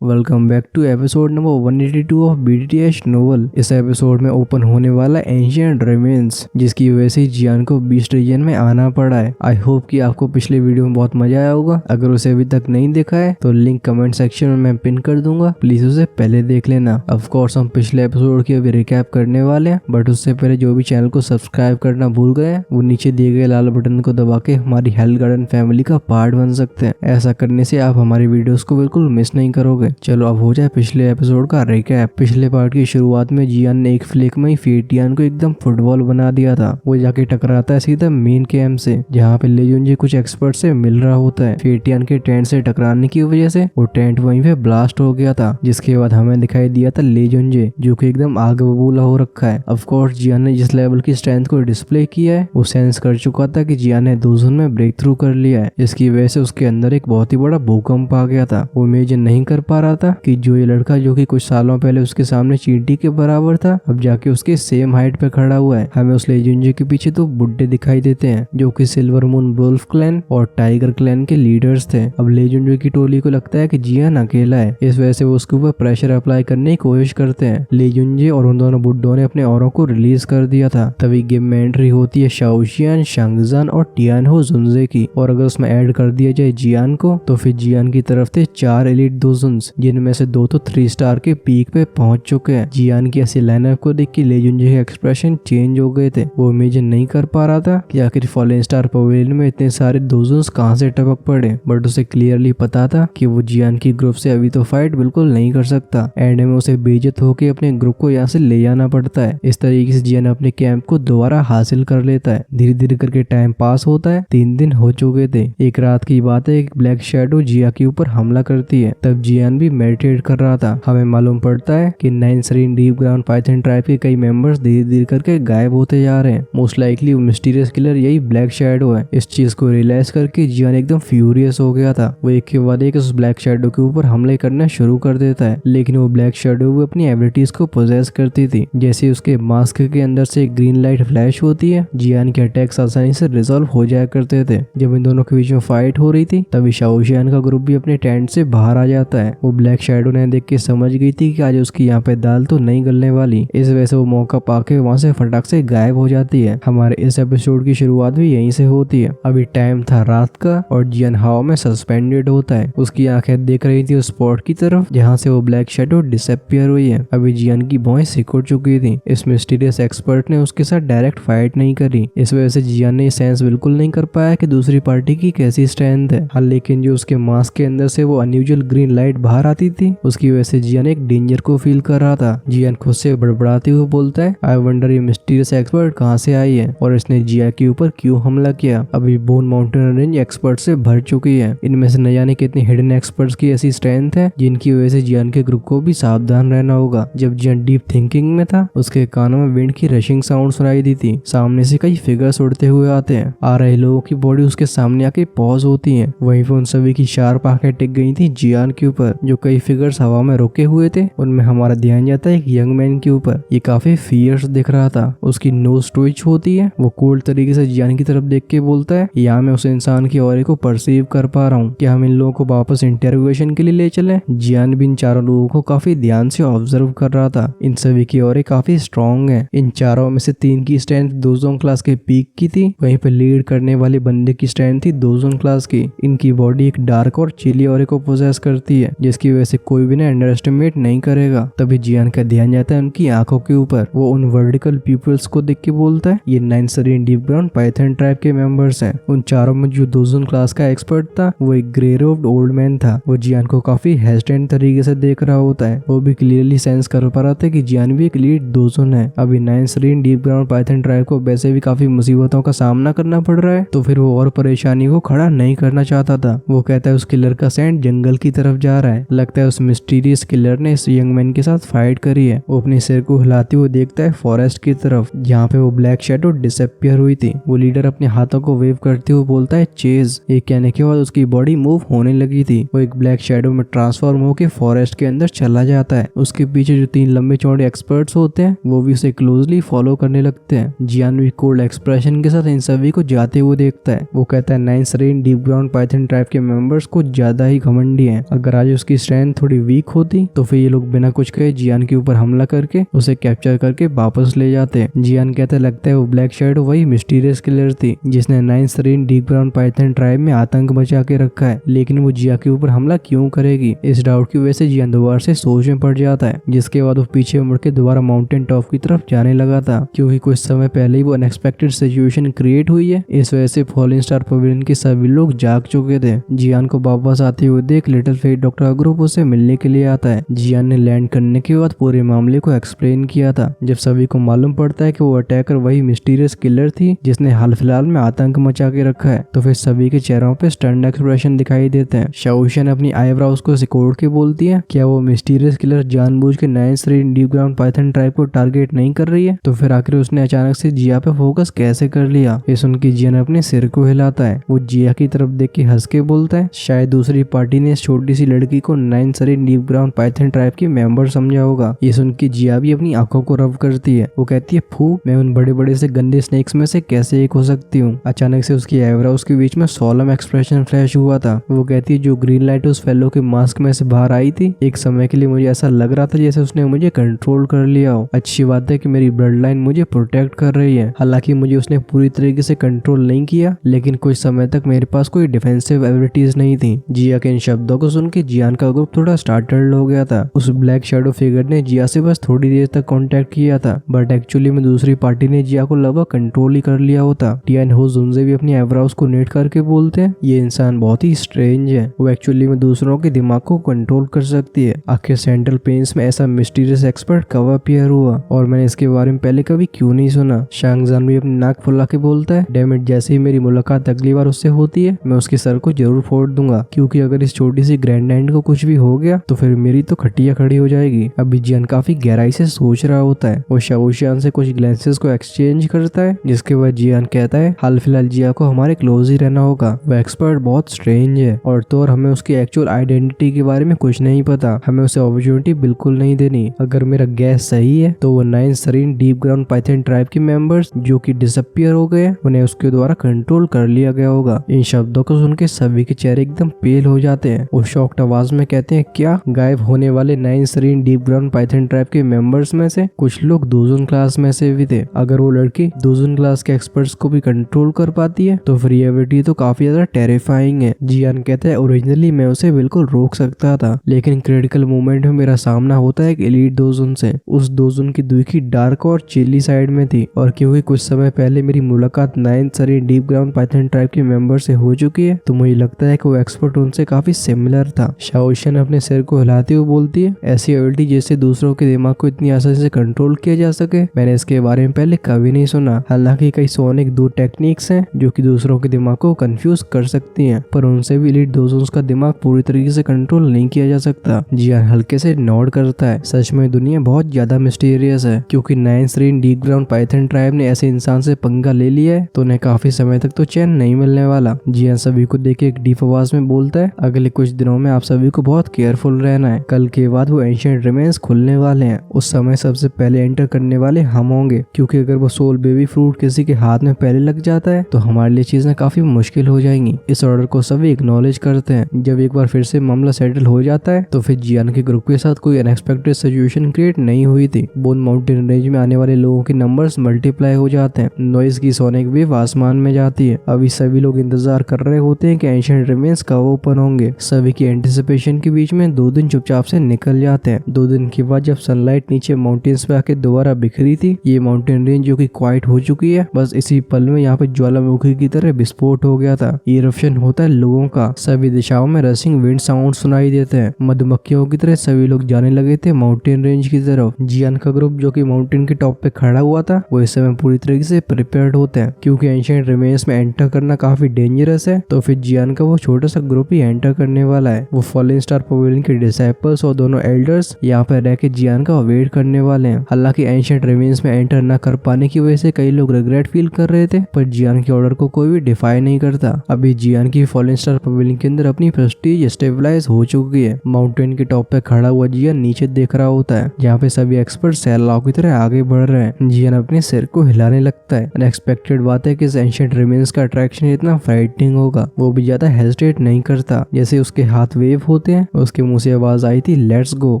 Welcome back to episode number 182 of BTTH novel. इस episode में open होने वाला एंशिएंट रिमेन्स, जिसकी वजह से जियान को बीस्ट रीजन में आना पड़ा है। आई होप कि आपको पिछले वीडियो में बहुत मजा आया होगा। अगर उसे अभी तक नहीं देखा है तो लिंक कमेंट सेक्शन में मैं पिन कर दूंगा, प्लीज उसे पहले देख लेना। ऑफ कोर्स हम पिछले एपिसोड की अभी रिकैप करने वाले हैं, बट उससे पहले जो भी चैनल को सब्सक्राइब करना भूल गए हैं वो नीचे दिए गए लाल बटन को दबा के हमारी हेल्थ गार्डन फैमिली का पार्ट बन सकते हैं। ऐसा करने से आप हमारी वीडियोस को बिल्कुल मिस नहीं करोगे। चलो अब हो जाए पिछले एपिसोड का रिकैप। पिछले पार्ट की शुरुआत में जियान ने एक फ्लिक में ही फेटियान को एकदम फुटबॉल बना दिया था। वो जाके टकराता है सीधा मेन कैंप से, जहाँ पे लेजुनजी कुछ एक्सपर्ट से मिल रहा होता है। फेटियान के टेंट से टकराने की वजह से वो टेंट वहीं पे ब्लास्ट हो गया था, जिसके बाद हमें दिखाई दिया था लेजुनजी जो कि एकदम आग बबूला हो रखा है। ऑफ कोर्स जियान ने जिस लेवल की स्ट्रेंथ को डिस्प्ले किया है वो सेंस कर चुका था कि जियान ने दोजन में ब्रेक थ्रू कर लिया है, जिसकी वजह से उसके अंदर एक बहुत ही बड़ा भूकंप आ गया था। वो इमेजिन नहीं कर पा रहा था कि जो ये लड़का जो कि कुछ सालों पहले उसके सामने चींटी के बराबर था, अब जाके उसके सेम हाइट पे खड़ा हुआ है। हमें उस लेजुनजी के पीछे तो बुड्ढे दिखाई देते हैं जो कि सिल्वर मून वुल्फ क्लैन और टाइगर क्लैन के लीडर्स थे। अब लेजुनजी की टोली को लगता है कि जियान अकेला है, इस वजह से वो उसके ऊपर प्रेशर अप्लाई करने की कोशिश करते हैं। लेजुनजी और उन दोनों बुड्ढों ने अपने औरों को रिलीज कर दिया था। तभी गेम में एंट्री होती है शाओशियान, शांगजान और टियानहो जुनजे की, और अगर उसमें ऐड कर दिया जाए जियान को तो फिर जियान की तरफ थे 4 एलिट दोजुन्स, जिनमें से 2 तो 3 स्टार के पीक पे पहुंच चुके हैं। जियान की ऐसी लाइनअप को देख के लेजुनजी के एक्सप्रेशन चेंज हो गए थे। वो इमेजिन नहीं कर पा रहा था कि आखिर फॉलन स्टार पवेलियन में इतने सारे दोजुन्स कहां से टपक पड़े, बट उसे क्लियरली पता था कि वो जियान की ग्रुप से अभी तो फाइट बिल्कुल नहीं कर सकता। एंड में उसे बेइज्जत होकर अपने ग्रुप को यहाँ से ले जाना पड़ता है। इस तरीके से जियान अपने कैंप को दोबारा हासिल कर लेता है। धीरे धीरे करके टाइम पास होता है। 3 दिन हो चुके थे। एक रात की बात है, एक ब्लैक शैडो जिया के ऊपर हमला करती है। तब जियान भी मेडिटेट कर रहा था। हमें मालूम पड़ता है कि 9 serene deep ground python tribe के कई मेंबर्स धीरे धीरे करके गायब होते जा रहे हैं। मोस्ट लाइकली वो मिस्टीरियस किलर यही ब्लैक शैडो है। इस चीज को रियलाइज करके जियान एकदम फ्यूरियस हो गया था। वो एक के बाद एक उस ब्लैक शैडो के ऊपर हमले करना शुरू कर देता है, लेकिन वो ब्लैक शैडो भी अपनी एबिलिटीज को पोजेस करती थी। जैसे उसके मास्क के अंदर से एक ग्रीन लाइट फ्लैश होती है, जियान के अटैक्स आसानी से रिजॉल्व हो जाया करते थे। जब इन दोनों के बीच में फाइट हो रही थी तभी शाओशियान का ग्रुप भी अपने टेंट से बाहर आ जाता है। वो ब्लैक शैडो ने देख के समझ गई थी कि आज उसकी यहाँ पे दाल तो नहीं गलने वाली, इस वजह से वो मौका पाके वहाँ से फटाक से गायब हो जाती है। हमारे इस एपिसोड की शुरुआत भी यहीं से होती है। अभी टाइम था रात का और जियान हवा में सस्पेंडेड होता है। उसकी आंखें देख रही थी उस स्पॉट की तरफ जहाँ से वो ब्लैक शैडो डिसअपियर हुई है। अभी जियान की भौहें सिकुड़ चुकी थी। इस मिस्टीरियस एक्सपर्ट ने उसके साथ डायरेक्ट फाइट नहीं करी, इस वजह से जियान ने सेंस बिल्कुल नहीं कर पाया कि दूसरी पार्टी की कैसी स्ट्रेंथ है। हाँ, लेकिन जो उसके मास्क के अंदर से वो अनयूजुअल ग्रीन लाइट बाहर आती थी उसकी वजह से जियान एक डेंजर को फील कर रहा था। जियान खुद से बड़बड़ाते हुए बोलता है, आई वंडर ये मिस्टीरियस एक्सपर्ट कहाँ से आई है और इसने जिया के ऊपर क्यों हमला किया। अभी बोन माउंटेन रेंज एक्सपर्ट से भर चुकी है। इनमें से न जाने कितने हिडन एक्सपर्ट्स की ऐसी स्ट्रेंथ है जिनकी वजह से जियान के ग्रुप को भी सावधान रहना होगा। जब जियान डीप थिंकिंग में था उसके कानों में विंड की रशिंग साउंड सुनाई दी थी। सामने से कई फिगर्स उड़ते हुए आते हैं। आ रहे लोगों की बॉडी उसके सामने आके पॉज होती है। वहीं पर उन सभी की शार्प आंखें टिक गई थी जियान के ऊपर। जो कई फिगर्स हवा में रुके हुए थे उनमें हमारा ध्यान जाता है एक यंग मैन के ऊपर। ये काफी फियर्स दिख रहा था। उसकी नोज ट्विच होती है। वो कोल्ड तरीके से जियान की तरफ देख के बोलता है, यहाँ मैं उस इंसान की ऑरे को परसीव कर पा रहा हूँ, क्या हम इन लोगों को वापस इंटरोगेशन के लिए ले चले। जियान भी इन चारों लोगों को काफी ध्यान से ऑब्जर्व कर रहा था। इन सभी की ऑरे काफी स्ट्रॉन्ग है। इन चारों में से 3 की स्ट्रेंथ दोजोंग क्लास के पीक की थी। वहीं पे लीड करने वाले बंदे की स्ट्रेंथ थी दोजोंग क्लास की। इनकी बॉडी एक डार्क और चिली ऑरे को पोजेस करती है, जिसकी वजह से कोई भी ना अंडर एस्टिमेट नहीं करेगा। तभी जियान का ध्यान जाता है उनकी आंखों के ऊपर। वो उन वर्टिकल पीपल्स को देख के बोलता है, ये 9 serene deep ground python tribe के मेंबर्स हैं। उन चारों में जो दोजन क्लास का एक्सपर्ट था वो एक ग्रे रोब्ड ओल्ड मैन था। वो जियान को काफी हेजिटेंट तरीके से देख रहा होता है। वो भी क्लियरली सेंस कर पा रहा था कि जियान भी एक लीड दोजन है। अभी 9 serene deep ground python tribe को वैसे भी काफी मुसीबतों का सामना करना पड़ रहा है, तो फिर वो और परेशानी को खड़ा नहीं करना चाहता था। वो कहता है उस किलर का सेंट जंगल की तरफ जा रहा है। लगता है उस मिस्टीरियस किलर ने इस यंग मैन के साथ फाइट करी है। वो अपने सिर को हिलाते हुए देखता है फॉरेस्ट की तरफ जहाँ पे वो ब्लैक शैडो डिसअपियर हुई थी। वो लीडर अपने हाथों को वेव करते हुए बोलता है चेज। ये कहने के बाद उसकी बॉडी मूव होने लगी थी। वो एक ब्लैक शैडो में ट्रांसफॉर्म होकर फॉरेस्ट के अंदर चला जाता है। उसके पीछे जो 3 लंबे चौड़े एक्सपर्ट्स होते हैं वो भी उसे क्लोजली फॉलो करने लगते हैं। जियान भी कोल्ड एक्सप्रेशन के साथ इन सभी को जाते हुए देखता है। वो कहता है 9 serene deep ground python tribe के मेंबर्स कुछ ज्यादा ही घमंडी हैं। अगर आज उसकी स्ट्रेंथ थोड़ी वीक होती तो फिर ये लोग बिना कुछ कहे जियान के ऊपर हमला करके उसे कैप्चर करके वापस ले जाते। जियान कहते लगता है वो ब्लैक शैडो वही मिस्टीरियस किलर थी जिसने 9 serene deep ground python tribe में आतंक मचा के रखा है, लेकिन वो जिया के ऊपर हमला क्यों करेगी। इस डाउट की वजह से जियान दोबारा से सोच में पड़ जाता है, जिसके बाद वो पीछे मुड़ के दोबारा माउंटेन टॉप की तरफ जाने लगा था, क्योंकि कुछ समय पहले ही वो अनएक्सपेक्टेड सिचुएशन क्रिएट हुई है। इस वजह से फॉलिंग स्टार पवेलियन के सभी लोग जाग चुके थे। जियान को वापस आते हुए देख लिटिल फेट डॉक्टर का ग्रुप उसे मिलने के लिए आता है। जियान ने लैंड करने के बाद पूरे मामले को एक्सप्लेन किया था। जब सभी को मालूम पड़ता है कि वो अटैकर वही मिस्टीरियस किलर थी जिसने हाल फिलहाल में आतंक मचा के रखा है, तो फिर सभी के चेहरों पे स्टन्ड एक्सप्रेशन दिखाई देते हैं। शाओशियन अपनी आईब्राउज को सिकोड़ के बोलती है, क्या वो मिस्टीरियस किलर जानबूझ के 9 serene deep ground python tribe को टारगेट नहीं कर रही है? तो फिर आखिर उसने अचानक से जिया पे फोकस कैसे कर लिया? ये सुन के जियान अपने सिर को हिलाता है। वो जिया की तरफ देख के हंस के बोलता है, शायद दूसरी पार्टी ने इस छोटी सी लड़की को 9 serene deep ground python tribe की मेंबर समझा होगा। ये सुन के जिया भी अपनी आंखों को रब करती है। वो कहती है, फू, मैं उन बड़े बड़े से गंदे स्नेक्स में से कैसे एक हो सकती हूँ। अचानक से उसकी आईब्राउज के बीच में सोलम एक्सप्रेशन फ्लैश हुआ था। वो कहती है, जो ग्रीन लाइट उस फेलो के मास्क में से बाहर आई थी, एक समय के लिए मुझे ऐसा लग रहा था जैसे उसने मुझे कंट्रोल कर लिया हो। अच्छी बात है कि मेरी ब्लड लाइन मुझे प्रोटेक्ट कर रही है। हालांकि मुझे उसने पूरी तरीके से कंट्रोल नहीं किया, लेकिन कुछ समय तक मेरे पास कोई डिफेंसिव एबिलिटीज नहीं थी। जिया के इन शब्दों को सुन के जियान का ग्रुप थोड़ा स्टार्टल्ड हो गया था। उस ब्लैक शैडो फिगर ने जिया से बस थोड़ी देर तक कांटेक्ट किया था, बट एक्चुअली में दूसरी पार्टी ने जिया को लगभग कंट्रोल ही कर लिया होता। टियान हो जुनजे भी अपनी आईब्राउज को नेट करके बोलते हैं, ये इंसान बहुत ही स्ट्रेंज है। वो एक्चुअली में दूसरों के दिमाग को कंट्रोल कर सकती है। आखिर सेंट्रल पेन्स में ऐसा मिस्टीरियस एक्सपर्ट कब अपीयर हुआ और मैंने इसके बारे में पहले कभी क्यों नहीं सुना। शांगजान भी अपनी नाक फुला के बोलता है, डैम इट, जैसे ही मेरी मुलाकात अगली बार उससे होती है मैं उसके सर को जरूर फोड़ दूंगा, क्योंकि अगर इस छोटी सी ग्रैंड एंड को कुछ भी हो गया तो फिर मेरी तो खटिया खड़ी हो जाएगी। अभी जियान काफी गहराई से सोच रहा होता है। वो शाओशियान से कुछ ग्लेंसेस को एक्सचेंज करता है, जिसके बाद जियान कहता है, हाल फिलहाल जिया को हमारे क्लोज ही रहना होगा। वो एक्सपर्ट बहुत स्ट्रेंज है और तो और हमें उसकी एक्चुअल आइडेंटिटी के बारे में कुछ नहीं पता। हमें उसे अपॉर्चुनिटी बिल्कुल नहीं देनी। अगर मेरा गैस सही है तो वो 9 serene deep ground python tribe के मेंबर्स जो कि डिसअपियर हो गए, उन्हें उसके द्वारा कंट्रोल कर लिया गया होगा। इन शब्दों को सुन के सभी के चेहरे एकदम पेल हो जाते हैं। वो शॉक्ड आवाज में कहते हैं, क्या गायब होने वाले 9 serene deep ground python tribe के मेंबर्स में से कुछ लोग दोजुन क्लास में से भी थे? अगर वो लड़की दोजुन क्लास के एक्सपर्ट्स को भी कंट्रोल कर पाती है तो फिर ये एबिलिटी तो काफी ज्यादा टेरिफाइंग है। जियान कहता है, ओरिजिनली मैं उसे बिल्कुल रोक सकता था, लेकिन क्रिटिकल मोमेंट में मेरा सामना होता है एक एलीट दोजुन से। उस दोजुन की दुखी डार्क और चिली साइड में थी, और क्योंकि कुछ समय पहले मेरी मुलाकात 9 serene deep ground python tribe के मेंबर से हो चुकी है, तो मुझे लगता है कि वो एक्सपर्ट उनसे काफी सिमिलर था। शाओशियन अपने सिर को हिलाते हुए बोलती है, ऐसी एबिलिटी जिससे दूसरों के दिमाग को इतनी आसानी से कंट्रोल किया जा सके, मैंने इसके बारे में पहले कभी नहीं सुना। हालांकि कई सोनिक 2 टेक्निक्स हैं जो कि दूसरों के दिमाग को कंफ्यूज कर सकती हैं, पर उनसे भी एलीट दोजुन्स का दिमाग पूरी तरीके से कंट्रोल नहीं किया जा सकता। जियान हल्के से नोड करता है। सच में दुनिया बहुत ज्यादा मिस्टीरियस है, क्योंकि 9 serene deep ground python tribe ने ऐसे इंसान से पंगा ले लिया है तो उन्हें काफी समय तक तो चैन नहीं मिलने वाला। जियान सभी को देख के एक डीप आवाज में बोलता है, अगले कुछ दिनों में आप सभी को बहुत केयरफुल रहना है। कल के बाद वो एंशिएंट रिमेन्स खुलने वाले हैं। उस समय सबसे पहले एंटर करने वाले हम होंगे, क्योंकि अगर वो सोल बेबी फ्रूट किसी के हाथ में पहले लग जाता है तो हमारे लिए चीजें काफी मुश्किल हो जाएंगी। इस ऑर्डर को सभी एक्नॉलेज करते हैं। जब एक बार फिर से मामला सेटल हो जाता है तो फिर जियान के ग्रुप के साथ कोई अनएक्सपेक्टेड सिचुएशन क्रिएट नहीं हुई थी। बोन माउंटेन रेंज में आने वाले लोगों के नंबर्स मल्टीप्लाई हो जाते हैं। नॉइज की सोनिक वेव आसमान में जाती है। अभी सभी लोग इंतजार कर रहे होते हैं कि एंशिएंट रिमेन्स कब ओपन होंगे। सभी की एंटिसिपेशन के बीच में 2 दिन चुपचाप से निकल जाते हैं। 2 दिन के बाद जब सनलाइट नीचे माउंटेन्स पे आके दोबारा बिखरी थी, ये माउंटेन रेंज जो कि क्वाइट हो चुकी है, बस इसी पल में यहाँ पे ज्वालामुखी की तरह विस्फोट हो गया था। ये इरप्शन होता है लोगों का। सभी दिशाओं में रसिंग विंड साउंड सुनाई देते हैं। मधुमक्खियों की तरह सभी लोग जाने लगे थे माउंटेन रेंज की तरफ। जियान का ग्रुप जो कि माउंटेन के टॉप पे खड़ा हुआ था, वो इस समय पूरी तरीके से प्रिपेयर्ड होते हैं, क्योंकि एंशिएंट रिमेन्स में एंटर करना काफी डेंजरस है। तो फिर जियान का वो छोटा सा ग्रुप ही एंटर करने वाला है। वो फॉलिंग स्टार पवेलियन के डिसाइपल्स और दोनों एल्डर्स यहाँ पे रह के जियान का वेट करने वाले हैं। हालांकि एंशिएंट रिमेन्स में एंटर न कर पाने की वजह से कई लोग रिग्रेट फील कर रहे थे, पर जियान के ऑर्डर को कोई भी डिफाई नहीं करता। अभी जियान की फॉलिंग स्टार पवेलियन के अंदर अपनी प्रेस्टीज स्टेबलाइज हो चुकी है। माउंटेन के टॉप पे खड़ा हुआ जियान नीचे देख रहा होता है, जहाँ पे सभी एक्सपर्ट सैलाब की तरह आगे बढ़ रहे हैं। जियान अपने सिर को हिलाने लगता है। अनएक्सपेक्टेड बात है कि इस एंशिएंट रिमेन्स का अट्रैक्शन इतना फ्राइटनिंग होगा। वो भी ज्यादा हेजिटेट नहीं करता। जैसे उसके हाथ वेव होते हैं उसके मुंह से आवाज आई थी लेट्स गो।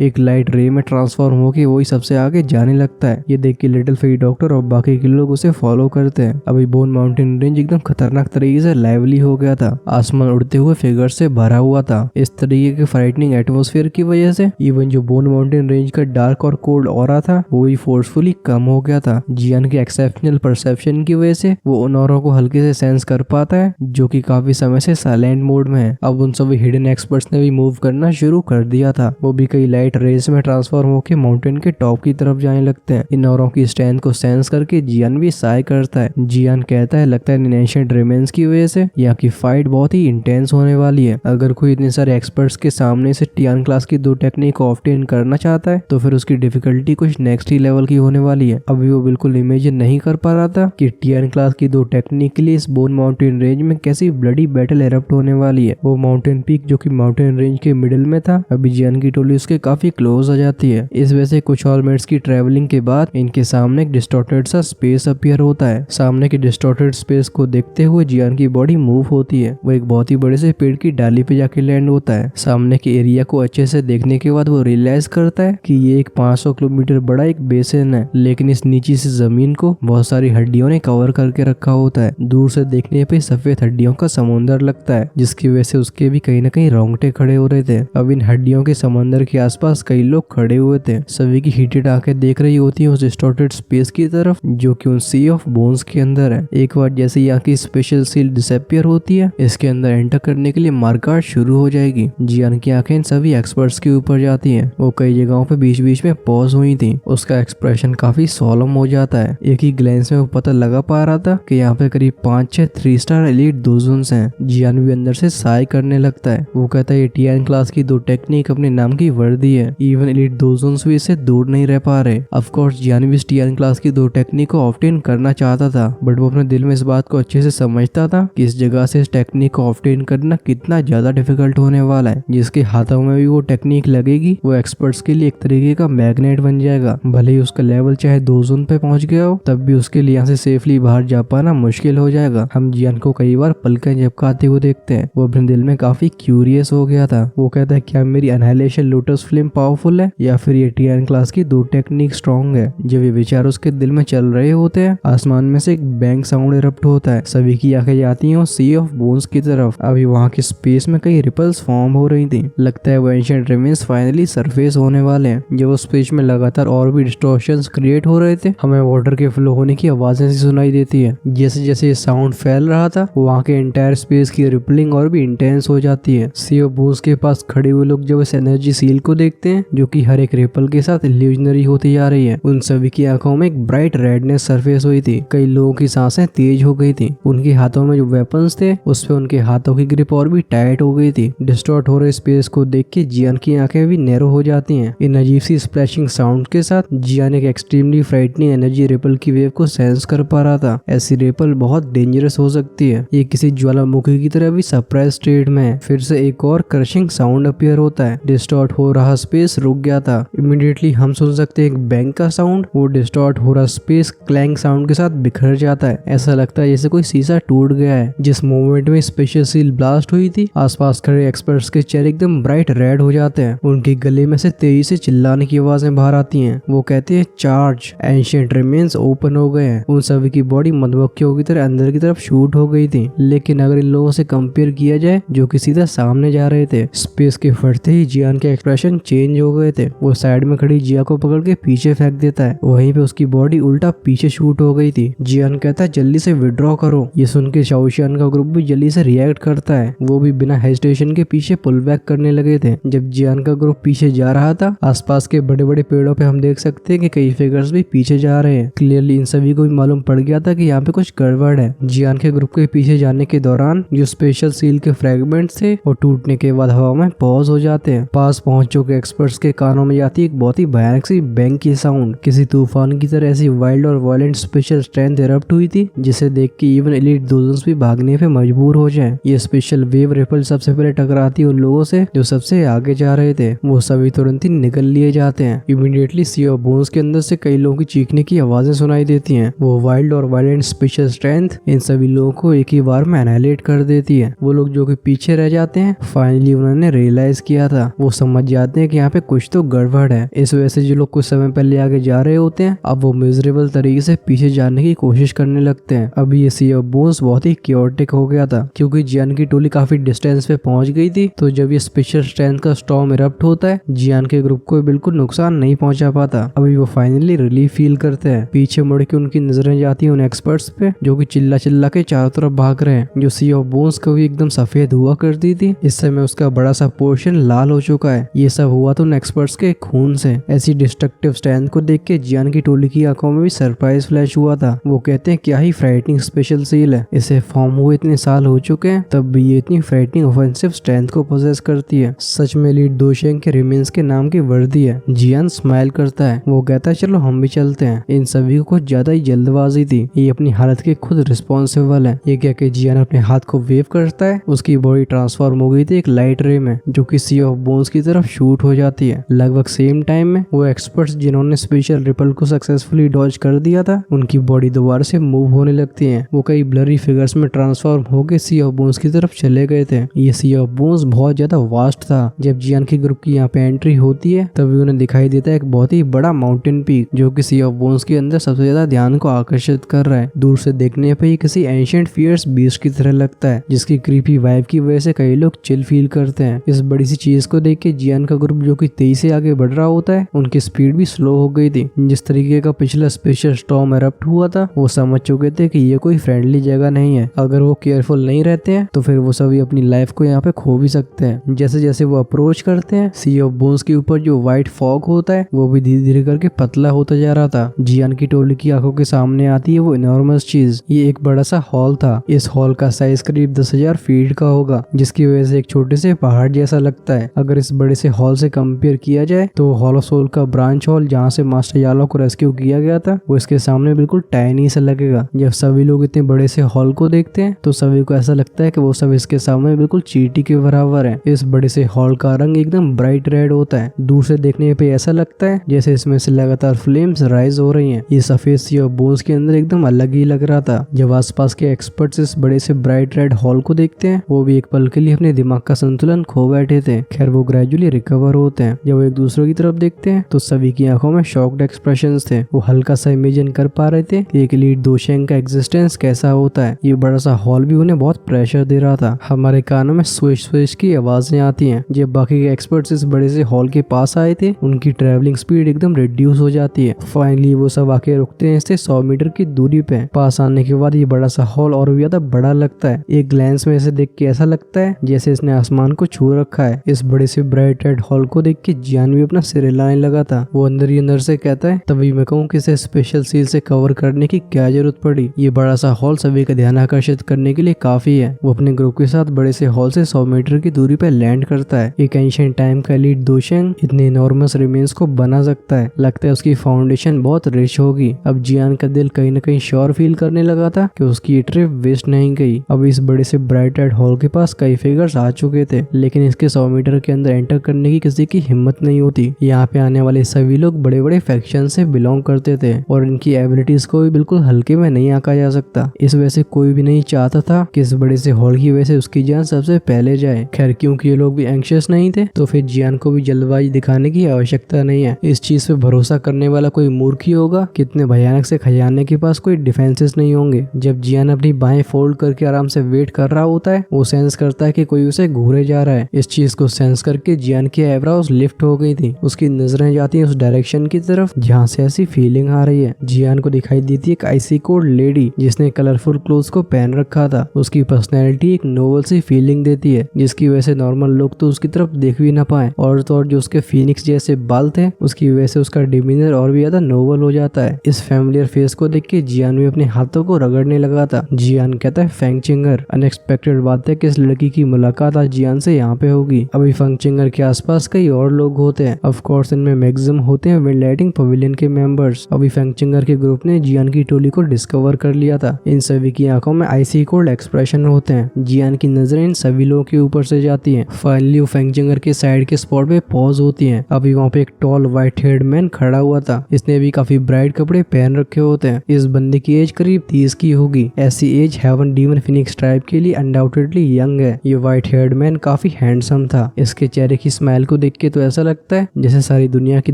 एक लाइट रे में ट्रांसफॉर्म होके वही सबसे आगे जाने लगता है। ये देख के लिटिल फेरी डॉक्टर और बाकी के लोग उसे फॉलो करते हैं। अभी बोन माउंटेन रेंज एकदम खतरनाक तरीके से लाइवली हो गया था। आसमान उड़ते हुए फिगर से भरा हुआ था। इस तरीके के फ्राइटनिंग एटमॉस्फेयर की वजह से इवन जो बोन माउंटेन रेंज का डार्क और कोल्ड ऑरा था वो भी फोर्सफुली कम हो गया था। जियान के एक्सेप्शनल परसेप्शन की वजह से वो उन ऑरा को हल्के से सेंस कर पाता है जो कि काफी समय से साइलेंट मोड में है। अब उन सभी हिडन एक्सपर्ट्स ने भी मूव करना शुरू कर दिया था। वो भी कई लाइट रेस में ट्रांसफॉर्म होकर माउंटेन के टॉप की तरफ जाने लगते हैं। इन औरों की स्ट्रेंथ को सेंस करके जियान भी साय करता है। जियान कहता है लगता है एंशिएंट रेमेंस की वजह से यहाँ की फाइट बहुत ही इंटेंस होने वाली है। अगर कोई इतने सारे एक्सपर्ट्स के सामने से टियान क्लास की 2 टेक्निक ऑब्टेन करना चाहता है तो फिर उसकी डिफिकल्टी कुछ नेक्स्ट ही लेवल की होने वाली है। अभी वो बिल्कुल इमेजिन नहीं कर पा रहा था कि टियान क्लास की 2 टेक्निक के लिए इस बोन माउंटेन रेंज में कैसी ब्लडी बैटल एरप्ट होने वाली है। वो माउंटेन पीक जो कि माउंटेन रेंज के मिडिल में था, अभी जियान की टोली उसके काफी क्लोज आ जाती है। इस वजह से कुछ और मिनट्स की ट्रेवलिंग के बाद इनके सामने एक डिस्टॉर्टेड सा स्पेस अपीयर होता है। सामने के डिस्टॉर्टेड स्पेस को देखते हुए जियान की बॉडी मूव होती है। वो एक बहुत ही बड़े से पेड़ की डाली पे जाके लैंड होता है। सामने के एरिया को अच्छे से देखने के बाद वो रियलाइज करता है कि ये एक 500 किलोमीटर बड़ा एक बेसिन है, लेकिन इस नीचे से जमीन को बहुत सारी हड्डियों ने कवर करके रखा होता है। दूर से देखने पे सफेद हड्डियों का समुंदर लगता है, जिसकी वजह से उसके भी कहीं न कहीं रोंगटे खड़े हो रहे थे। अब इन हड्डियों के समंदर के आसपास कई लोग खड़े हुए थे। सभी की हीटेड आंखें देख रही होती हैं उस डिस्टॉर्टेड स्पेस की तरफ जो कि उन सी ऑफ बोन्स के अंदर है। एक बार जैसे यहाँ की स्पेशल सील डिसअपियर होती है, इसके अंदर एंटर करने के लिए मार्कआउट शुरू हो जाएगी। जियान की आंखें इन सभी एक्सपर्ट्स के ऊपर जाती हैं। वो कई जगहों पे बीच बीच में पॉज हुई थी। उसका एक्सप्रेशन काफी सोलम हो जाता है। एक ही ग्लेंस में वो पता लगा पा रहा था कि यहाँ पे करीब 5-6 3 स्टार एलीट दोजन्स हैं। जियान भी अंदर से साय करने लगता है। वो कहता है ये टियान क्लास की 2 टेक्निक अपने नाम की वर्दी है। इवन एलीट दोजन्स भी इससे दूर नहीं रह पा रहे। ऑफ कोर्स जियान भी इस टियान क्लास की 2 टेक्निक को ऑब्टेन करना चाहता था, बट वो अपने दिल में इस बात को अच्छे से समझता था कि इस जगह से इस टेक्निक को ऑब्टेन करना कितना ज्यादा डिफिकल्ट होने वाला है। जिसके हाथों में भी वो टेक्निक लगेगी वो एक्सपर्ट्स के लिए एक तरीके का मैग्नेट बन जाएगा। भले ही उसका लेवल चाहे दोजन पे पहुंच गया हो, तब भी उसके लिए यहाँ से सेफली बाहर जा पाना मुश्किल हो जाएगा। हम जियान को कई बार पलकें झपकाते हुए देखते हैं। वो अपने दिल में काफी क्यूरियस हो गया था। वो कहता है क्या मेरी एनाइलेशन लोटस फ्लेम पावरफुल है या फिर ये टियान क्लास की 2 टेक्निक स्ट्रॉन्ग है। जब ये विचार उसके दिल में चल रहे होते हैं, आसमान में से एक बैंग साउंड इरप्ट होता है। सभी की आंखें जाती हैं सी ऑफ बोन्स की तरफ। अभी वहाँ के स्पेस में कई रिपल्स फॉर्म हो रही थी। लगता है वो एंशिएंट रिमेन्स फाइनली सरफेस होने वाले हैं। जब उस स्पेस में लगातार और भी डिस्टॉर्शंस क्रिएट हो रहे थे, हमें वाटर के फ्लो होने की आवाजें सुनाई देती है। जैसे जैसे ये साउंड फैल रहा था, वहाँ के एंटायर स्पेस की रिपलिंग और भी इंटेंस हो जाती है। सी ऑफ बोन्स के पास खड़े हुए लोग जब इस एनर्जी सील को देखते हैं जो कि हर एक रिपल के साथ इल्यूजनरी होती जा रही है, उन सभी की आंखों में एक ब्राइट रेडनेस सरफेस हुई थी। कई लोगों की सांसें तेज हो गई थी। उनके हाथों में जो वेपन्स थे उस पे उनके हाथों की ग्रिप और भी टाइट हो गई थी। डिस्टॉर्ट हो रहे स्पेस को देख के जियान की आंखें भी नैरो हो जाती हैं। इन अजीब सी स्प्लैशिंग साउंड के साथ जियान एक एक्सट्रीमली फ्राइटनिंग एनर्जी रिपल की वेव को सेंस कर पा रहा था। ऐसी रिपल बहुत डेंजरस हो सकती है। ये किसी ज्वालामुखी की तरह भी सरप्राइज स्टेट में है। फिर से एक और क्रशिंग साउंड अपीयर होता है। डिस्टॉर्ट हो रहा स्पेस रुक गया था। इमीडिएटली हम सुन सकते हैं एक बैंग का साउंड। वो डिस्टॉर्ट हो रहा स्पेस क्लैंग साउंड के साथ बिखर जाता है। ऐसा लगता है जैसे कोई शीशा टूट गया है। जिस मोमेंट में स्पेशल सील ब्लास्ट हुई थी, आसपास खड़े एक्सपर्ट्स के चेहरे एकदम ब्राइट रेड हो जाते हैं। उनके गले में से तेजी से चिल्लाने की आवाजें बाहर आती हैं। वो कहते हैं चार्ज, एंशिएंट रिमेन्स ओपन हो गए हैं। उन सभी की बॉडी मधुमक्खियों की तरह अंदर की तरफ शूट हो गई थी। लेकिन अगर इन लोगों से कंपेयर किया जाए जो कि सीधा सामने जा रहे थे, स्पेस के फटते ही जियान के एक्सप्रेशन चेंज हो गए थे। वो साइड में खड़ी जिया को पकड़ के पीछे फेंक देता है। वहीं पे उसकी बॉडी उल्टा पीछे शूट हो गई थी। जियान कहता है जल्दी से विड्रॉ करो। ये सुन के शाओशियान का ग्रुप भी जल्दी से रिएक्ट करता है। वो भी बिना हेजिटेशन के पीछे पुल बैक करने लगे थे। जब जियान का ग्रुप पीछे जा रहा था, आसपास के बड़े बड़े पेड़ों पे हम देख सकते हैं कि कई फिगर्स भी पीछे जा रहे हैं। क्लियरली इन सभी को भी मालूम पड़ गया था कि यहाँ पे कुछ गड़बड़ है। जियान के ग्रुप के पीछे जाने के दौरान जो स्पेशल सील के फ्रेगमेंट्स थे वो टूटने के बाद हवा में पॉज हो जाते हैं। पास पहुंच चुके एक्सपर्ट्स के कानों में जाती एक बहुत ही भयानक सी बैंग की साउंड। किसी तूफान की तरह ऐसी वाइल्ड और वायलेंट स्पेशल स्ट्रेंथ इरप्ट हुई थी जिसे देख के इवन एलीट दोजन्स भी भागने पे मजबूर हो जाएं। ये स्पेशल वेव रिपल सबसे पहले टकराती उन लोगों से जो सबसे आगे जा रहे थे। वो सभी तुरंत ही निकल लिए जाते हैं। इमीडिएटली सी ऑफ बोन्स के अंदर से कई लोगों की चीखने की आवाजें सुनाई देती हैं। वो वाइल्ड और वायलेंट स्पेशल स्ट्रेंथ इन सभी लोगों को एक ही बार में एनाइलेट कर देती है। वो लोग जो कि पीछे रह जाते हैं फाइनली उन्होंने रियलाइज किया था। वो समझ जाते हैं कि यहाँ पे कुछ तो गड़बड़ है। इस वजह से जो लोग कुछ समय पहले आगे जा रहे होते हैं अब वो मिजरेबल तरीके से पीछे जाने की कोशिश करने लगते हैं। अब ये सी ऑफ बोन्स बहुत ही क्योटिक हो गया था क्योंकि जियान की टोली काफी डिस्टेंस पे पहुंच गई थी। तो जब ये स्पेशल स्ट्रेंथ का स्टॉर्म इरप्ट होता है जियान के ग्रुप को बिल्कुल नुकसान नहीं पहुंचा पाता। अभी वो फाइनली रिलीफ फील करते हैं। पीछे मुड़ के उनकी नजरें जाती है उन एक्सपर्ट्स पे जो कि चिल्ला चिल्ला के चारों तरफ भाग रहे हैं। जो सी ऑफ बोन्स कभी एकदम सफेद हुआ करती थी इस समय उसका बड़ा सा पोर्शन लाल हो चुका है। ये सब हुआ तो उन एक्सपर्ट्स के खून से। ऐसी डिस्ट्रक्टिव स्ट्रेंथ को देख के जियान की टोली की आंखों में भी सरप्राइज फ्लैश हुआ था। वो कहते हैं क्या ही फ्राइटनिंग स्पेशल सील है, इसे फॉर्म हुए इतने साल हो चुके हैं तब भी ये इतनी फ्राइटनिंग ऑफेंसिव स्ट्रेंथ को पोजेस करती है। सच में लीड दोशेंग के रिमेंस के नाम की वर्दी है। जियान स्माइल करता है। वो कहता है चलो हम भी चलते हैं। इन सभी को कुछ ज्यादा ही जल्दबाजी थी, ये अपनी हालत के खुद रिस्पॉन्सिबल है। ये कह के जियान अपने हाथ को वेव करता है। उसकी बॉडी ट्रांसफॉर्म हो गई थी एक लाइट रे में जो कि सी ऑफ बोन्स की तरफ शूट हो जाती है। लगभग सेम टाइम में वो एक्सपर्ट्स जिन्होंने स्पेशल रिपल को सक्सेसफुली डॉज कर दिया था उनकी बॉडी दोबारा से मूव होने लगती है। वो कई ब्लरी फिगर्स में ट्रांसफॉर्म होकर सी ऑफ बोन्स की तरफ चले गए थे। ये सी ऑफ बोन्स बहुत ज्यादा वास्ट था। जब जियान के ग्रुप की यहाँ पे एंट्री होती है तभी उन्हें दिखाई देता है एक बहुत ही बड़ा माउंटेन पीक जो कि सी ऑफ बोन्स के अंदर सबसे ज्यादा ध्यान को आकर्षित कर रहा है। दूर से देखने पे ये किसी एंशिएंट फियर्स बीस्ट की तरह लगता है जिसकी क्रीपी वाइब की वजह से कई लोग चिल फील करते हैं। इस बड़ी सी चीज को देख के जियान का ग्रुप जो कि तेजी से आगे बढ़ रहा होता है उनकी स्पीड भी स्लो हो गई थी। जिस तरीके का पिछला स्पेशल स्टॉर्म इरप्ट हुआ था वो समझ चुके थे कि ये कोई फ्रेंडली जगह नहीं है। अगर वो केयरफुल नहीं रहते हैं तो फिर वो सभी अपनी लाइफ को यहाँ पे खो भी सकते हैं। जैसे जैसे वो अप्रोच करते हैं सी ऑफ बोन्स के ऊपर जो व्हाइट फॉग होता है वो भी धीरे धीरे करके पतला होता जा रहा था। जियान की टोली की आंखों के सामने आती है वो इनॉर्मस चीज। ये एक बड़ा सा हॉल था। इस हॉल का साइज करीब 10,000 फीट का होगा जिसकी वजह से एक छोटे से पहाड़ जैसा लगता है। अगर इस बड़े से हॉल से कंपेयर किया जाए तो हॉल ऑफ सोल का ब्रांच हॉल जहाँ से मास्टर यालो को रेस्क्यू किया गया था वो इसके सामने बिल्कुल टाइनी सा लगेगा। जब सभी लोग इतने बड़े से हॉल को देखते हैं तो सभी को ऐसा लगता है कि वो सब इसके सामने बिल्कुल चींटी के बराबर है। इस बड़े से हॉल का रंग एकदम ब्राइट रेड होता है। दूर से देखने पे ऐसा लगता है जैसे इसमें से लगातार फ्लेम्स राइज हो रही हैं। ये सफेद सी ऑफ बोन्स के अंदर एकदम अलग ही लग रहा था। जब आसपास के एक्सपर्ट्स इस बड़े से ब्राइट रेड हॉल को देखते हैं वो भी एक पल के लिए अपने दिमाग का संतुलन खो बैठे थे। खैर वो ग्रेजुअली रिकवर होते हैं। जब वो एक दूसरे की तरफ देखते हैं तो सभी की आंखों में शॉक्ड एक्सप्रेशंस थे। वो हल्का सा इमेजिन कर पा रहे थे कि एक लीड दोशेंग का एग्जिस्टेंस कैसा होता है। ये बड़ा सा हॉल भी उन्हें बहुत प्रेशर दे रहा था। हमारे कानों में स्विश स्विश की आवाजें आती हैं। जब बाकी के एक्सपर्ट्स इस बड़े से हॉल के पास आए थे उनकी ट्रेवलिंग स्पीड एकदम रिड्यूस हो जाती है। फाइनली वो सब आके रुकते हैं इससे 100 मीटर की दूरी पे। पास आने के बाद ये बड़ा सा हॉल और भी ज्यादा बड़ा लगता है। एक ग्लैंस में इसे देख के ऐसा लगता है जैसे इसने आसमान को छू रखा है। इस बड़े से ब्राइट रेड हॉल को देख के जियान भी अपना सिर हिलाने लगा था। वो अंदर ही अंदर से कहता है तभी मैं कहूँ कि इसे स्पेशल सील से कवर करने की क्या जरूरत पड़ी। ये बड़ा सा हॉल सभी का ध्यान आकर्षित करने के लिए काफी है। वो अपने ग्रुप के साथ बड़े से हॉल से 100 मीटर की दूरी पे लैंड करता है। एक एंशिएंट टाइम का लीड दोशेंग इतने इनॉर्मस रिमेन्स को बना सकता है। लगता है उसकी फाउंडेशन बहुत रिच होगी। अब जियान का दिल कहीं न कहीं श्योर फील करने लगा था कि उसकी ये ट्रिप वेस्ट नहीं गई। अब इस बड़े से ब्राइट रेड हॉल के पास कई फिगर्स आ चुके थे लेकिन इसके 100 मीटर के अंदर एंटर करने की किसी की हिम्मत नहीं होती। यहाँ पे आने वाले सभी लोग बड़े बड़े फैक्शन से बिलोंग करते थे और इनकी एबिलिटीज को भी बिल्कुल हल्के में नहीं आंका जा सकता। इस वजह से कोई भी नहीं चाहता था कि इस बड़े से हॉल की वजह से उसकी जान सबसे पहले जाए। खैर क्योंकि ये लोग भी एंग्शियस नहीं थे तो फिर जियान को भी जल्दबाजी दिखाने की आवश्यकता नहीं है। इस चीज पे भरोसा करने वाला कोई मूर्ख ही होगा। कितने भयानक से खजाने के पास कोई डिफेंसेस नहीं होंगे। जब जियान अपनी बाहें फोल्ड करके आराम से वेट कर रहा होता है वो सेंस करता है कि कोई उसे घूरे जा रहा है। इस चीज को सेंस करके जियान की आईब्रोज लिफ्ट हो गई थी। उसकी नजरें जाती हैं उस डायरेक्शन की तरफ जहाँ से ऐसी फीलिंग आ रही है। जियान को दिखाई देती है एक आइसी कोल्ड लेडी जिसने कलरफुल क्लोथ्स को पहन रखा था। उसकी पर्सनैलिटी एक नोवल सी फीलिंग देती है जिसकी वजह से नॉर्मल लोग तो उसकी तरफ देख भी ना पाए। और तो और जो उसके फीनिक्स जैसे बाल थे उसकी वजह से उसका डिमीनर और भी ज्यादा नोवल हो जाता है। इस फैमिलियर फेस को देख के जियान भी अपने हाथों को रगड़ने लगा था। जियान कहता है फेंगचिंगर। अनएक्सपेक्टेड बात है कि इस लड़की की मुलाकात आज जियान से यहाँ पे होगी। अभी फेंगचिंगर के आसपास कई और लोग होते हैं। ऑफ कोर्स इनमें मैक्सिमम होते हैं विंड लाइटिंग पवेलियन के मेंबर्स। अभी फेंगचिंगर के ग्रुप ने जियान की टोली को डिस्कवर कर लिया था। इन सभी की आंखों में आइसी कोल्ड एक्सप्रेशन होते हैं। जियान की नजरें इन सभी लोगों के ऊपर से जाती हैं। फाइनली वो फेंगचिंगर के साइड के स्पॉट पे पॉज होती हैं। अभी वहाँ पे एक टॉल व्हाइट हेयर्ड मैन खड़ा हुआ था। इसने भी काफी ब्राइट कपड़े पहन रखे होते हैं। इस बंदे की एज करीब 30 की होगी। ऐसी age heaven demon phoenix tribe के लिए अनडाउटेडली यंग है। ये व्हाइट हेयर्ड मैन काफी हैंडसम था। इसके चेहरे की स्माइल को देख के तो ऐसा लगता है जैसे सारी दुनिया की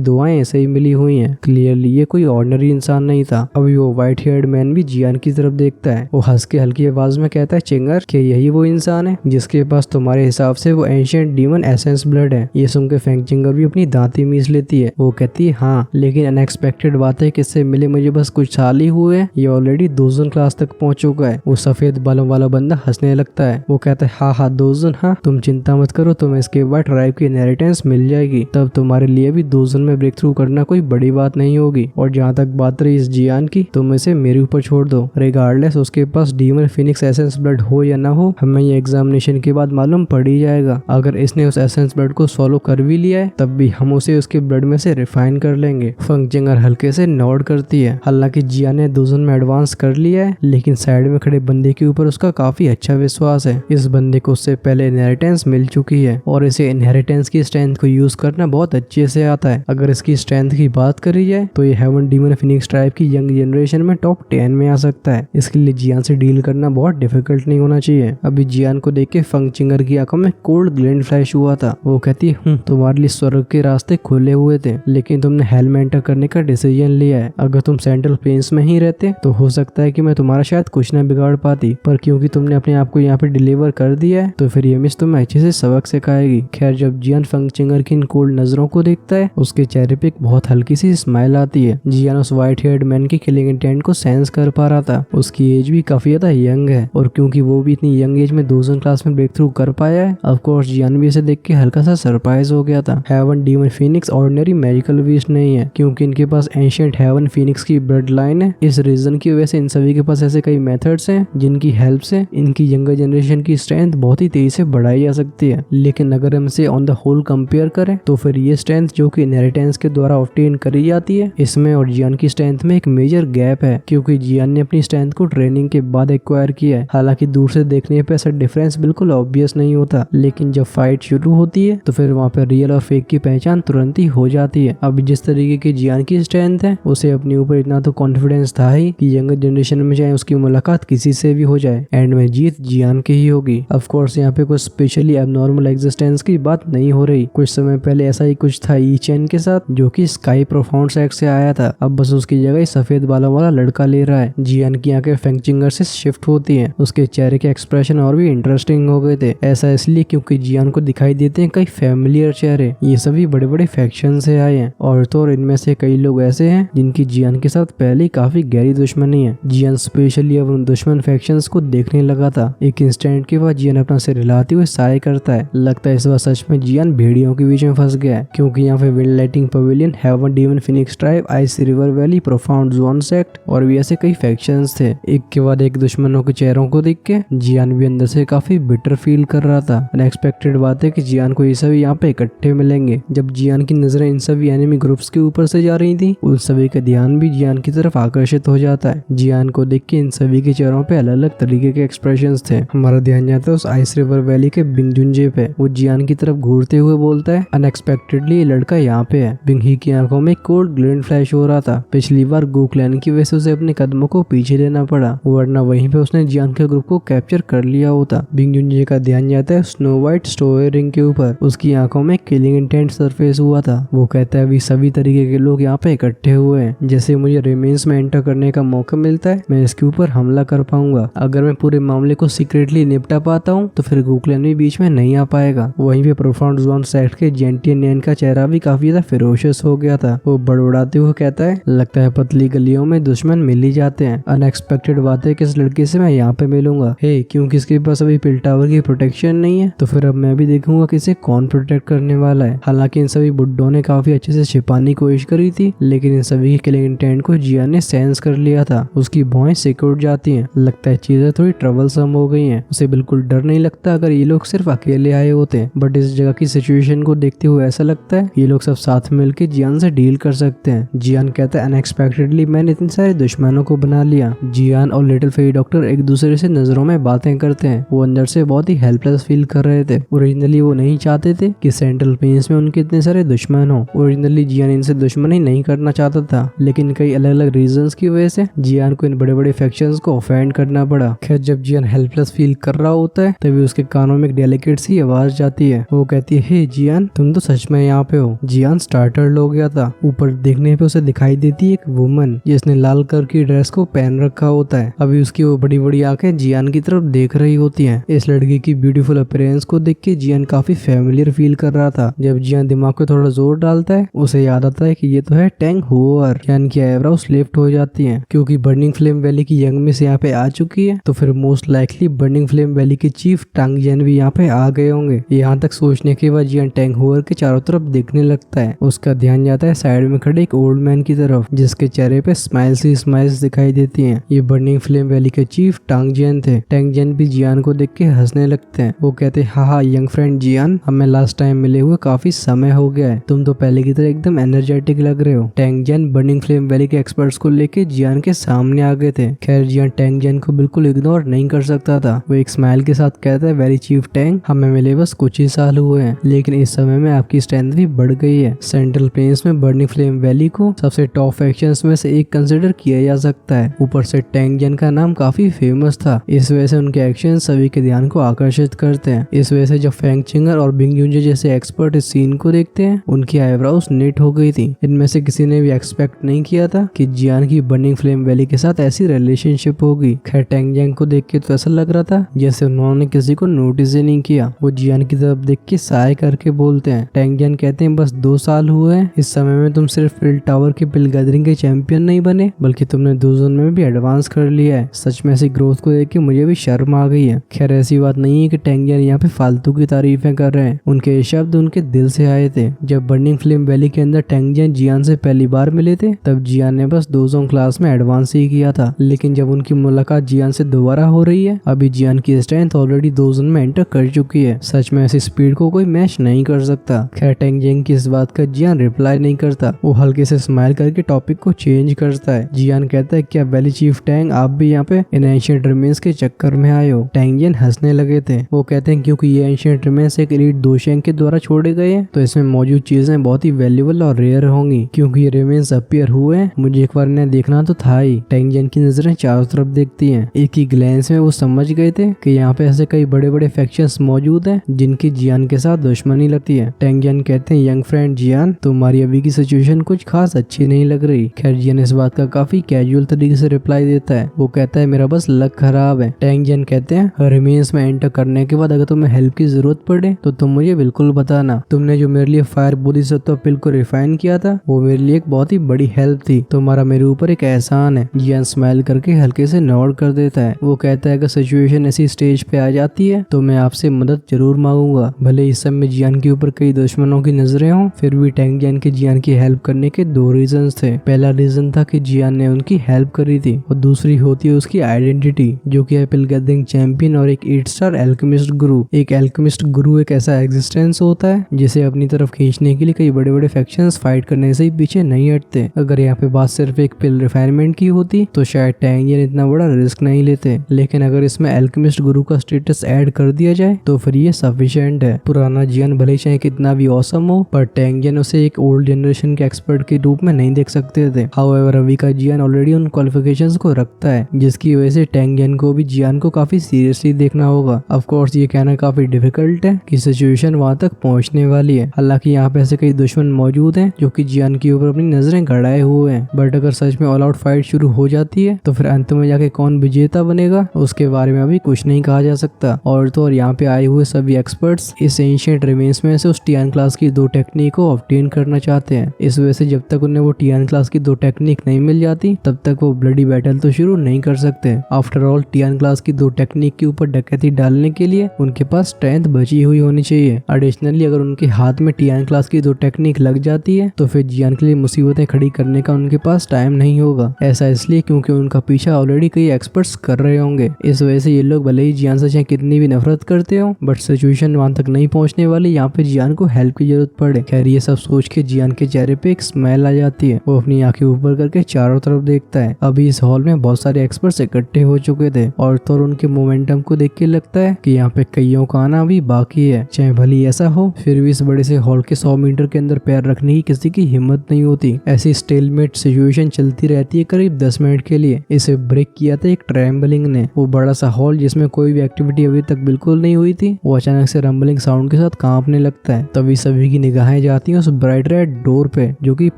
दुआएं ऐसे ही मिली हुई हैं। क्लियरली ये कोई ऑर्डिनरी इंसान नहीं था। अभी वो व्हाइट हेयर्ड मैन भी जियान की तरफ देखता है। वो हंस के हल्की आवाज में कहता है, चिंगर, कि यही वो इंसान है जिसके पास तुम्हारे हिसाब से वो एंशिएंट डीमन एसेंस ब्लड है। ये सुन के फेंग चिंगर भी अपनी दांती मीस लेती है। वो कहती है, हाँ, लेकिन अनएक्सपेक्टेड बात है कि इससे मिले मुझे बस कुछ साल ही हुए हैं, ये ऑलरेडी दोजन क्लास तक पहुंच चुका है। वो सफेद बालों वाला बंदा हंसने लगता है। वो कहता है, हाँ दोजन, हाँ, तुम चिंता मत करो, तुम्हें इसके बाद ट्राइब की इनहेरिटेंस मिल जाएगी। तब तुम्हारे लिए भी दोजन में ब्रेक थ्रू करना कोई बड़ी बात नहीं होगी। और जहाँ तक बात रही इस जियान की, तुम इसे मेरे ऊपर छोड़ दो। रिगार्डलेस उसके पास डीमन फिनिक्स एसेंस ब्लड हो या ना हो, हमें ये एग्जामिनेशन के बाद मालूम पड़ ही जाएगा। अगर इसने उस एसेंस ब्लड को सॉलो कर भी लिया है, तब भी हम उसे उसके ब्लड में से रिफाइन कर लेंगे। फेंग चिंगर हल्के से नोड करती है। हालांकि जियान ने दोजन में एडवांस कर लिया है, लेकिन साइड में खड़े बंदे के ऊपर उसका काफी अच्छा विश्वास है। इस बंदे को उससे पहले इनहेरिटेंस मिल चुकी है और इसे इनहेरिटेंस की स्ट्रेंथ को यूज करना बहुत अच्छे से आता है। अगर इसकी स्ट्रेंथ की बात करी जाए तो ये हेवन डीमन फिनिक्स ट्राइब की यंग जनरेशन में टॉप 10 में आ सकता है। इसके लिए जियान से डील करना बहुत डिफिकल्ट नहीं होना चाहिए। अभी जियान को देख के फेंग चिंगर की आंखों में कोल्ड ग्लेंड फ्लैश हुआ था। वो कहती है, तुम्हारे लिए स्वर्ग के रास्ते खुले हुए थे, लेकिन तुमने हेल में एंटर करने का डिसीजन लिया है। अगर तुम सेंट्रल प्लेन्स में ही रहते तो हो सकता है कि मैं तुम्हारा शायद कुछ न बिगाड़ पाती, पर क्योंकि तुमने अपने आप को यहाँ पे डिलीवर कर दिया है, तो फिर ये मिस तुम्हें अच्छे से सबक सिखाएगी। खैर, जब जियान फेंग चिंगर की इन कोल्ड नजरों को देखता है, उसके चेहरे पे एक बहुत हल्की सी स्माइल आती है। जियान उस व्हाइट हेयर्ड मैन की किलिंग इंटेंट को सेंस कर पा रहा था। उसकी एज भी काफी ज्यादा यंग है, और क्योंकि वो भी इतनी यंग एज में दोजन क्लास में ब्रेक थ्रू कर पाया है, ऑफ कोर्स जियान भी इसे देख के हल्का सा सरप्राइज हो गया था। Heaven demon phoenix ordinary magical beast नहीं है, क्योंकि इनके पास एंशिएंट हेवन फिनिक्स की ब्लड लाइन है। इस रीजन की वजह से इन सभी के पास ऐसे कई मेथड्स हैं जिनकी हेल्प से इनकी यंगर जनरेशन की स्ट्रेंथ बहुत ही तेजी से बढ़ाई जा सकती है। लेकिन अगर हम इसे ऑन द होल कंपेयर करें, तो फिर ये स्ट्रेंथ जो कि इनहेरिटेंस के द्वारा ऑब्टेन करी जाती है, इसमें और जियान की स्ट्रेंथ में एक मेजर गैप है, क्योंकि जियान ने अपनी स्ट्रेंथ को ट्रेनिंग के बाद एक्वायर किया है। हालांकि दूर से देखने पे ऐसा डिफरेंस बिल्कुल ऑब्वियस नहीं होता, लेकिन जब फाइट शुरू होती है तो फिर वहाँ पे रियल और फेक की पहचान तुरंत ही हो जाती है। अब जिस तरीके की जियान की स्ट्रेंथ है, उसे अपने ऊपर इतना तो कॉन्फिडेंस था ही कि यंगर जनरेशन में चाहे उसकी मुलाकात किसी से भी हो जाए, एंड में जीत जियान की ही होगी। ऑफ कोर्स यहाँ पे कुछ स्पेशली एबनॉर्मल एग्जिस्टेंस की बात नहीं हो रही। कुछ समय पहले ऐसा ही कुछ था ई चैन के साथ, जो कि स्काई प्रोफाउंड सेक्ट से आया था। अब बस उसकी जगह सफेद बालों वाला लड़का ले रहा है। जियान की आंखें फेंग चिंगर से शिफ्ट होती हैं। उसके चेहरे के एक्सप्रेशन और भी इंटरेस्टिंग हो गए थे। ऐसा इसलिए क्योंकि जियान को दिखाई देते हैं कई फैमिलियर चेहरे। ये सभी बड़े बड़े फैक्शन से आए हैं, और तो और इनमें से कई लोग ऐसे हैं जिनकी जियान के साथ पहले ही काफी गहरी दुश्मनी है। जियान स्पेशली अब उन दुश्मन फैक्शंस को देखने लगा था। एक इंस्टेंट के बाद जियान अपना सिर हिलाते हुए साय करता है। लगता है इस बार सच में जियान भेड़ियों के बीच में फंस गया है, क्योंकि यहाँ पे wind lighting pavilion, heaven demon phoenix tribe, ice river valley, profound zone sect और भी ऐसे कई फैक्शंस थे। एक के बाद एक दुश्मनों के चेहरों को देख के जियान भी अंदर से काफी बिटर फील कर रहा था। अनएक्सपेक्टेड बात है कि जियान को ये सभी यहाँ पे इकट्ठे मिलेंगे। जब जियान की नजरें इन सभी एनिमी ग्रुप्स के ऊपर से जा रही थी, उन सभी का ध्यान भी जियान की तरफ आकर्षित हो जाता है। जियान को देख के इन सभी के चेहरों पे अलग अलग तरीके के एक्सप्रेशंस थे। हमारा ध्यान जाता है उस आइस रिवर वैली के बिंगजुंजे पे। वो जियान की तरफ घूरते हुए बोलता है, अनएक्सपेक्टेडली ये लड़का यहाँ पे है। बिंगी की आंखों में कोल्ड ग्लेंड फ्लैश हो रहा था। पिछली बार गुक्लैन की वजह से उसे अपने कदमों को पीछे लेना पड़ा, वरना वहीं पे उसने जियान के ग्रुप को कैप्चर कर लिया होता। बिंगजुंजे का ध्यान जाता है स्नो व्हाइट स्टोवे रिंग के ऊपर। उसकी आंखों में किलिंग इंटेंट सरफेस हुआ था। वो कहता है अभी सभी तरीके के लोग यहाँ पे इकट्ठे हुए हैं। जैसे मुझे रिमेन्स में एंटर करने का मौका मिलता है, मैं इसके ऊपर हमला कर पाऊंगा। अगर मैं पूरे मामले को सीक्रेटली निपटा पाता हूँ तो फिर गुक्लैन भी बीच में नहीं आ पाएगा। वहीं पे प्रोफाउंड जोन सेक्ट के जेंटियन नैन का चेहरा भी काफी ज्यादा फेरोशियस हो गया था। वो बड़बड़ाते हुए कहता है, लगता है पतली गलियों में दुश्मन मिल ही जाते हैं। अनएक्सपेक्टेड बात है कि इस लड़के से मैं यहाँ पे मिलूंगा। हे, क्योंकि इसके पास अभी पिल टावर की प्रोटेक्शन नहीं है, तो फिर अब मैं भी देखूंगा कि इसे कौन प्रोटेक्ट करने वाला है। हालांकि इन सभी बुड्ढों ने काफी अच्छे से छिपाने की कोशिश करी थी, लेकिन इन सभी के किलिंग इंटेंट को जियान ने सेंस कर लिया था। उसकी भौहें सिकुड़ जाती हैं। लगता है चीजें थोड़ी ट्रबलसम हो गई हैं। उसे बिल्कुल डर नहीं लगता अगर ये लोग सिर्फ अकेले आए होते, बट इस जगह की सिचुएशन को देखते हुए ऐसा लगता है ये लोग सब साथ मिलकर जियान से डील कर सकते हैं। जियान कहता है, अनएक्सपेक्टेडली मैंने इतने सारे दुश्मनों को बना लिया। जियान और लिटिल फेरी डॉक्टर एक दूसरे से नजरों में बातें करते हैं। वो अंदर से बहुत ही हेल्पलेस फील कर रहे थे। ओरिजिनली वो नहीं चाहते थे कि सेंट्रल प्लेन्स में उनके इतने सारे दुश्मन हो। ओरिजिनली जियान इनसे दुश्मनी नहीं करना चाहता था, लेकिन कई अलग अलग रीजंस की वजह से जियान को इन बड़े बड़े फैक्शंस को ऑफेंड करना पड़ा। खैर, जब जियान हेल्पलेस फील कर रहा होता है, तभी उसके कानों में एक डेलिकेट सी आवाज जाती है। वो कहती है, हे जियान, तुम तो सच में यहाँ पे हो। जियान स्टार्टर्ड हो गया था। ऊपर देखने पे उसे दिखाई देती है एक वुमन जिसने लाल कलर की ड्रेस को पहन रखा होता है। अभी उसकी वो बड़ी बड़ी आंखें जियान की तरफ देख रही होती हैं। इस लड़की की ब्यूटीफुल अपीयरेंस को देख के जियान काफी फेमिलियर फील कर रहा था। जब जियान दिमाग पे थोड़ा जोर डालता है उसे याद आता है कि ये तो है टैंग होअर। जियान की आईब्रोज लिफ्ट हो जाती हैं क्योंकि बर्निंग फ्लेम वैली की यंग मिस यहाँ पे आ चुकी है। तो फिर most likely burning flame valley के चीफ टांग जियान भी यहाँ पे आ गए होंगे। यहाँ तक सोचने के बाद जियान टैंग होअर के चारों तरफ देखने लगता है। उसका ध्यान जाता है साइड में खड़े एक ओल्ड मैन की तरफ जिसके चेहरे पे स्माइल्स दिखाई देती हैं। ये बर्निंग फ्लेम वैली के चीफ टांग जियान थे। टांग जियान भी जियान को देख के हंसने लगते हैं। वो कहते हैं, हाँ यंग फ्रेंड जियान, हमें लास्ट टाइम मिले हुए काफी समय हो गया है। तुम तो पहले की तरह एकदम एनर्जेटिक लग रहे हो। टांग जियान बर्निंग फ्लेम वैली के एक्सपर्ट्स को लेके जियान के सामने आ गए थे। खैर जियान टांग जियान को बिल्कुल इग्नोर नहीं कर सकता था। वो एक स्माइल के साथ कहता है, वेरी चीफ टैंग, हमें मिले बस कुछ ही साल हुए हैं, लेकिन इस समय में आपकी स्ट्रेंथ भी बढ़ गई है। सेंट्रल प्लेन्स में बर्निंग फ्लेम वैली को सबसे टॉप फैक्शंस में से एक कंसिडर किया जा सकता है। ऊपर से टांग जियान का नाम काफी फेमस था। इस वजह से उनके एक्शन सभी के ध्यान को आकर्षित करते हैं। इस वजह से जब फैंग चिंगर और बिंग यूंजे जैसे एक्सपर्ट इस सीन को देखते हैं उनकी आईब्रोज नीट हो गई थी। इनमें से किसी ने भी एक्सपेक्ट नहीं किया था कि जियान की बर्निंग फ्लेम वैली के साथ ऐसी रिलेशनशिप होगी। खैर टांग जियान को देख के तो ऐसा लग रहा था जैसे उन्होंने किसी को नोटिस ही नहीं किया। वो जियान की तरफ देख के साय करके बोलते हैं। टांग जियान कहते हैं, बस 2 साल हुए हैं। इस समय में तुम सिर्फ फिल टावर के पिल गैदरिंग के चैंपियन नहीं बने बल्कि तुमने 2 जोन में भी एडवांस कर लिया है। सच में ऐसी ग्रोथ को देख के मुझे भी शर्म आ गई है। खैर ऐसी बात नहीं है कि टांग जियान यहाँ पे फालतू की तारीफें कर रहे हैं। उनके शब्द उनके दिल से आए थे। जब बर्निंग फ्लेम वैली के अंदर टांग जियान जियान से पहली बार मिले थे तब जियान ने बस 2 जोन क्लास में एडवांस ही किया था। लेकिन जब उनकी मुलाकात जियान से दोबारा हो रही है, अभी जियान की स्ट्रेंथ ऑलरेडी 2 जोन में एंटर कर चुकी है। सच में ऐसी स्पीड को कोई मैच नहीं कर सकता। खैर टांग जियान की इस बात का जियान रिप्लाई नहीं करता। वो हल्के से स्माइल करके टॉपिक को चेंज करता है। जियान कहता है, क्या वैली चीफ टैंग आप भी यहाँ पे इन एंशिएंट रिमेन्स के चक्कर में आए हो? टांग जियान हंसने लगे थे। वो कहते हैं, क्योंकि ये एंशिएंट रिमेन्स एक एलीट दोशेंग के द्वारा छोड़े गए हैं तो इसमें मौजूद चीजें बहुत ही वैल्यूएबल और रेयर होंगी। क्योंकि ये रिमेन्स अपीयर हुए हैं, मुझे एक बार इन्हें देखना तो था ही। टांग जियान की नजरें चारों तरफ देखती हैं। एक ही ग्लैंस में वो समझ गए थे कि यहाँ पे ऐसे कई बड़े बड़े फैक्शंस मौजूद हैं जिनकी जियान के साथ दुश्मनी लगती है। टांग जियान कहते हैं, यंग फ्रेंड जियान, तुम्हारी अभी की सिचुएशन कुछ खास अच्छी नहीं लग रही। खैर जियान इस बात का काफी कैजुअल तरीके से रिप्लाई देता है। वो कहता है, मेरा बस लक खराब है। टांग जियान कहते हैं, रिमेन्स में एंटर करने के बाद अगर तुम्हें हेल्प की जरूरत पड़े तो तुम मुझे बिल्कुल बताना। तुमने जो मेरे लिए फायर बोधिसत्व पिल को रिफाइन किया था वो मेरे लिए एक बहुत ही बड़ी हेल्प थी। तुम्हारा मेरे ऊपर एक एहसान है। जियान स्माइल करके हल्के से नोड कर देता है। वो कहता है, अगर सिचुएशन ऐसी स्टेज पे आ जाती है तो मैं आपसे मदद जरूर मांगूंगा। भले इस समय जियान के ऊपर कई दुश्मनों की नजरें हों, फिर भी टांग जियान के जियान की हेल्प करने के 2 रीजंस थे। पहला रीजन था कि जियान ने उनकी हेल्प करी थी और दूसरी होती है उसकी आइडेंटिटी, जो कि है पिल गैदरिंग चैंपियन और एक 8 स्टार एल्केमिस्ट गुरु। एक एल्केमिस्ट गुरु एक ऐसा एग्जिस्टेंस होता है जिसे अपनी तरफ खींचने के लिए कई बड़े बड़े फैक्शंस फाइट करने से ही पीछे नहीं हटते। अगर यहाँ पे बात सिर्फ एक पिल रिफाइनमेंट की होती तो शायद टांग जियान इतना बड़ा रिस्क नहीं लेते। लेकिन अगर इसमें एल्केमिस्ट गुरु का स्टेटस ऐड कर दिया जाए तो फिर ये सफिशिएंट है। पुराना जियान भले चाहे कितना भी ऑसम हो, पर टांग जियान उसे एक ओल्ड जनरेशन के एक्सपर्ट के रूप में नहीं देख सकते थे। हाउएवर अभी का जियान ऑलरेडी उन क्वालिफिकेशंस को रखता है, जिसकी वजह से टांग जियान को भी जियान को काफी सीरियसली देखना होगा। ऑफ कोर्स ये कहना काफी डिफिकल्ट है कि सिचुएशन वहां तक पहुंचने वाली है। हालांकि यहाँ पे ऐसे कई दुश्मन मौजूद हैं जो कि जियान के ऊपर अपनी नजरें गड़ाए हुए हैं। बट अगर सच में ऑल आउट फाइट शुरू हो जाती है तो फिर अंत में जाके कौन विजेता बनेगा उसके बारे में अभी कुछ नहीं कहा जा सकता। और तो और यहाँ पे आए हुए सभी एक्सपर्ट्स इस एंशिएंट रिमेन्स में से उस टियान क्लास की 2 टेक्निक को ऑब्टेन करना चाहते हैं। इस वजह से जब तक उन्हें वो टियान क्लास की 2 टेक्निक नहीं मिल जाती तब तक वो ब्लडी बैटल तो शुरू नहीं कर सकते। आफ्टर ऑल टियान क्लास की 2 टेक्निक के ऊपर डकैती डालने के लिए उनके पास स्ट्रेंथ बची हुई होनी चाहिए। एडिशनली अगर उनके हाथ में टियान क्लास की 2 टेक्निक लग जाती है तो फिर जियान के लिए मुसीबतें खड़ी करने का उनके पास टाइम नहीं होगा। ऐसा इसलिए क्योंकि उनका पीछा ऑलरेडी कई एक्सपर्ट्स कर रहे होंगे। इस वजह से ये लोग भले ही जियान से चाहे कितनी भी नफरत करते हो बट सिचुएशन वहां तक नहीं पहुंचने वाली, यहाँ पे जियान को हेल्प की जरूरत पड़े। खैर ये सब सोच के जियान के चेहरे पे एक स्माइल आ जाती है। वो अपनी आंखें ऊपर करके चारों तरफ देखता है। अभी इस हॉल में बहुत सारे एक्सपर्ट्स इकट्ठे हो चुके थे और तो उनके मोमेंटम को देख के लगता है कि यहाँ पे कईयों का आना अभी बाकी है। चाहे भली ऐसा हो, फिर भी इस बड़े से हॉल के 100 मीटर के अंदर पैर रखने की किसी की हिम्मत नहीं होती। ऐसी स्टेलमेट सिचुएशन चलती रहती है करीब 10 मिनट के लिए। इसे ब्रेक किया था एक ट्रैम्बलिंग ने। वो बड़ा सा हॉल जिसमें कोई भी एक्टिविटी अभी तक बिल्कुल नहीं हुई थी वो अचानक से रंबलिंग साउंड के साथ कांपने लगता है। तभी सभी की निगाहें जाती हैं उस ब्राइट रेड डोर पे जो कि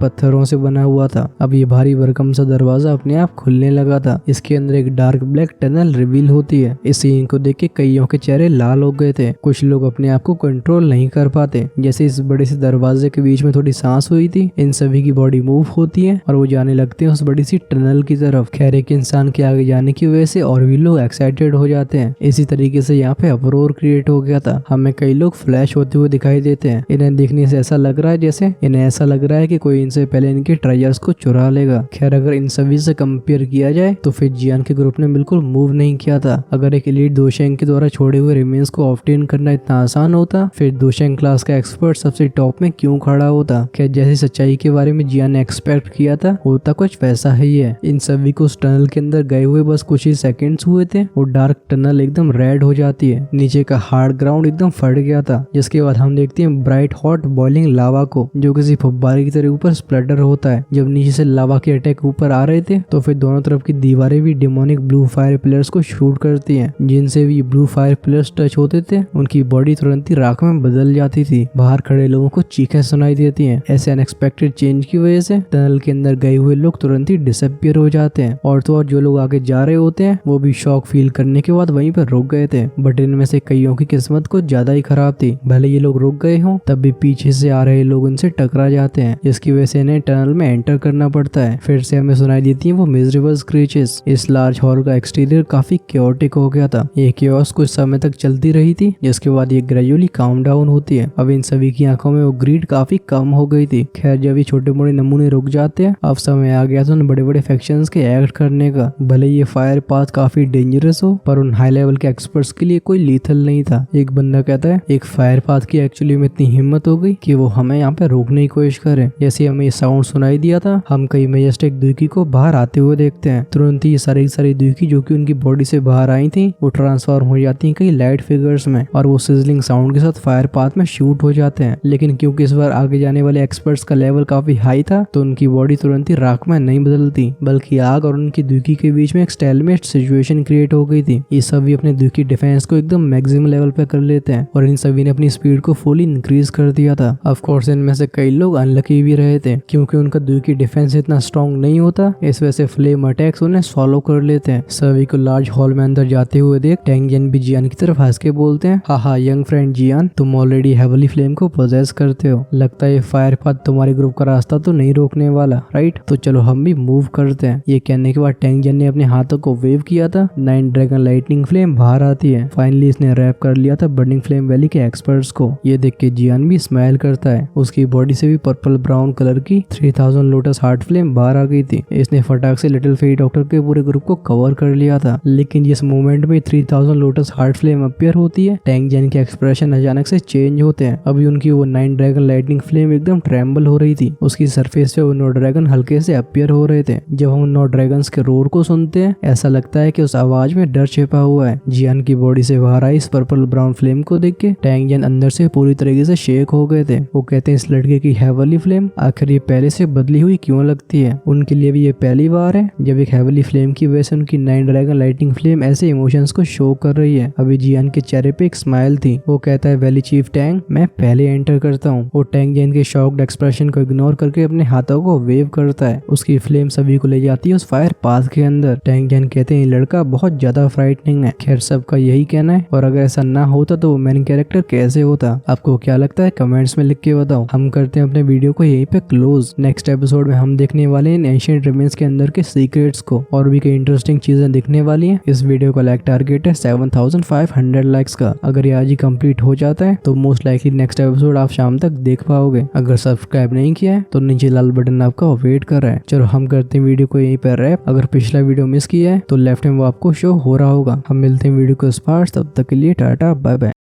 पत्थरों से बना हुआ था। अब ये भारी भरकम सा दरवाजा अपने आप खुलने लगा था। इसके अंदर एक डार्क ब्लैक टनल रिवील होती है। इस सीन को देख के कईयों के चेहरे लाल हो गए थे। कुछ लोग अपने आप को कंट्रोल नहीं कर पाते। जैसे इस बड़े से दरवाजे के बीच में थोड़ी सांस हुई थी, इन सभी की बॉडी मूव होती है और वो जाने लगते हैं उस बड़ी सी टनल की तरफ। खैर एक इंसान के आगे जाने की वजह से और भी लोग एक्साइटेड हो जाते हैं। इसी तरीके से यहाँ पे अपरोर क्रिएट हो गया था। हमें कई लोग फ्लैश होते हुए दिखाई देते हैं। इन्हें देखने से ऐसा लग रहा है जैसे इन्हें ऐसा लग रहा है कि कोई इनसे पहले इनके ट्रेजर्स को चुरा लेगा। खैर अगर इन सभी से कंपेयर किया जाए तो फिर जियान के ग्रुप ने बिल्कुल मूव नहीं किया था। अगर एक एलीट दोशेंग के द्वारा छोड़े हुए रिमेन्स को ऑब्टेन करना इतना आसान होता फिर दोशेंग क्लास का एक्सपर्ट सबसे टॉप में क्यों खड़ा होता। खैर जैसी सच्चाई के बारे में जियान ने एक्सपेक्ट किया था होता कुछ वैसा ही है। इन सभी को उस टनल के अंदर गए हुए बस कुछ ही सेकंड्स हुए थे और डार्क टनल एकदम रेड हो जाती है। नीचे का हार्ड ग्राउंड एकदम फट गया था। जिसके बाद हम देखते हैं ब्राइट हॉट बॉइलिंग लावा को जो किसी फुब्बारे की तरह ऊपर स्प्लटर होता है। जब नीचे से लावा के अटैक ऊपर आ रहे थे तो फिर दोनों तरफ की दीवारें भी डेमोनिक ब्लू फायर पिलर्स को शूट करती हैं। जिनसे भी ब्लू फायर पिलर्स टच होते थे उनकी बॉडी तुरंत ही राख में बदल जाती थी। बाहर खड़े लोगों को चीखें सुनाई देती हैं। ऐसे अनएक्सपेक्टेड चेंज की वजह से टनल के अंदर गए हुए लोग तुरंत ही डिसअपियर हो जाते हैं। और तो और जो लोग आगे जा रहे होते हैं वो भी शॉक फील करने के बाद वहीं पर रुक गए थे। बट इनमें से कईयों की किस्मत कुछ ज्यादा ही खराब थी। भले ये लोग रुक गए हों तब भी पीछे से आ रहे लोग उनसे टकरा जाते हैं जिसकी वजह से इन्हें टनल में एंटर करना पड़ता है। फिर से हमें सुनाई देती है वो मिजरेबल स्क्रीचेस। इस लार्ज हॉल का एक्सटीरियर काफी क्योटिक हो गया था। ये क्योस कुछ समय तक चलती रही थी जिसके बाद ये ग्रेजुअली काम डाउन होती है। अब इन सभी की आंखों में वो ग्रीड काफी कम हो गई थी। खैर जब ये छोटे मोटे नमूने रुक जाते हैं अब समय आ गया था उन बड़े बड़े फैक्शंस के एक्ट करने का। भले ये फायर पाथ काफी डेंजरस हो पर उन हाई लेवल के एक्सपर्ट्स के लिए कोई लीथल नहीं था। एक बंदा कहता है एक फायर पाथ की एक्चुअली में इतनी हिम्मत हो गई कि वो हमें यहाँ पे रोकने की कोशिश करे। जैसे हमें ये साउंड सुनाई दिया था हम कई मेजेस्टिक द्वीकी को बाहर आते हुए देखते हैं। तुरंत ही सारी द्वीकी जो कि उनकी बॉडी से बाहर आई थी वो ट्रांसफॉर्म हो जाती है कई लाइट फिगर्स में और वो सिजलिंग साउंड के साथ फायर पाथ में शूट हो जाते हैं। लेकिन क्योंकि इस बार आगे जाने वाले एक्सपर्ट्स का लेवल काफी हाई था तो उनकी बॉडी तुरंत ही राख में नहीं बदलती बल्कि आग और उनकी द्वीकी के बीच में एक स्टेलमेट सिचुएशन क्रिएट हो गई थी। ये सभी अपने द्वीकी डिफेंस को एकदम मैक्सिमम लेवल पे कर लेते हैं और इन सभी ने अपनी स्पीड को फुली इंक्रीज कर दिया था। ऑफ कोर्स इनमें से कई लोग अनलकी भी रहे थे क्योंकि उनका द्वीकी डिफेंस इतना स्ट्रॉन्ग नहीं होता। इस वजह से फ्लेम अटैक्स उन्हें सॉलो कर लेते हैं। सभी को लार्ज हॉल में अंदर जाते हुए देख टैंग जियान भी जियान की तरफ हंस के बोलते हैं हा यंग फ्रेंड जियान तुम ऑलरेडी हेवली फ्लेम को पोजेस करते हो। लगता है ये फायर पाथ तुम्हारे ग्रुप का रास्ता तो नहीं रोकने वाला राइट। तो चलो हम भी मूव करते हैं। ये कहने के बाद टैंग जियान ने अपने हाथों को वेव किया था। 9 ड्रैगन लाइटनिंग फ्लेम बाहर आती है। फाइनली इसने रैप कर लिया था बर्निंग फ्लेम वैली के एक्सपर्ट्स को। ये देख के जियान भी स्माइल करता है। उसकी बॉडी से भी पर्पल ब्राउन कलर की 3000 लोटस हार्ट फ्लेम बाहर आ गई थी। इसने फटाक से लिटिल फेरी डॉक्टर के पूरे ग्रुप को कवर कर लिया था। लेकिन जिस मोमेंट में 3000 लोटस हार्ट फ्लेम अपीयर होती है टैंग जियान के एक्सप्रेशन अचानक से चेंज होते हैं। अभी उनकी वो 9 ड्रैगन लाइटनिंग फ्लेम एकदम ट्रेम्बल हो रही थी। उसकी सरफेस पे वो 9 ड्रैगन हल्के से अपीयर हो रहे थे। जब हम 9 ड्रैगन्स के रोर को सुनते हैं ऐसा लगता है कि उस आवाज में डर छिपा हुआ है। जियान की बॉडी से बाहर आई इस पर्पल ब्राउन फ्लेम को देख के टैंग जियान अंदर से पूरी तरीके से शेक हो गए थे। वो कहते हैं इस लड़के की हेवली फ्लेम आखिर ये पहले से बदली हुई क्यों लगती है। उनके लिए भी ये पहली बार है जब एक हेवली फ्लेम की वजह से उनकी 9 ड्रैगन लाइटिंग फ्लेम ऐसे इमोशंस को शो कर रही है। अभी जियान के चेहरे पे एक स्माइल थी। वो कहता है वैली चीफ टैंग मैं पहले एंटर करता हूँ। वो टैंग जियान के शॉक्ड एक्सप्रेशन को इग्नोर करके अपने हाथों को वेव करता है। उसकी फ्लेम सभी को ले जाती है उस फायर पाथ के अंदर। टैंग जियान कहते हैं ये लड़का बहुत ज्यादा फ्राइटनिंग है। खैर सबका यही कहना है और अगर ऐसा ना होता तो वो मेन कैरेक्टर कैसे होता। आपको क्या लगता है कमेंट्स में लिख के बताओ। हम करते हैं अपने वीडियो को यहीं पे क्लोज। नेक्स्ट एपिसोड में हम देखने वाले हैं एंशिएंट रिमेन्स के अंदर के सीक्रेट्स को और भी कई इंटरेस्टिंग चीजें दिखने वाली हैं। इस वीडियो का लाइक टारगेट है 7500 लाइक्स का। अगर ये आज ही कंप्लीट हो जाता है तो मोस्ट लाइकली नेक्स्ट एपिसोड आप शाम तक देख पाओगे। अगर सब्सक्राइब नहीं किया है तो नीचे लाल बटन आपका वेट कर रहा है। चलो हम करते हैं वीडियो को यहीं पर रैप। अगर पिछला वीडियो मिस किया है तो लेफ्ट में वो आपको शो हो रहा होगा। हम मिलते हैं वीडियो को स्पार्स। तब तक के लिए टाटा बाय बाय।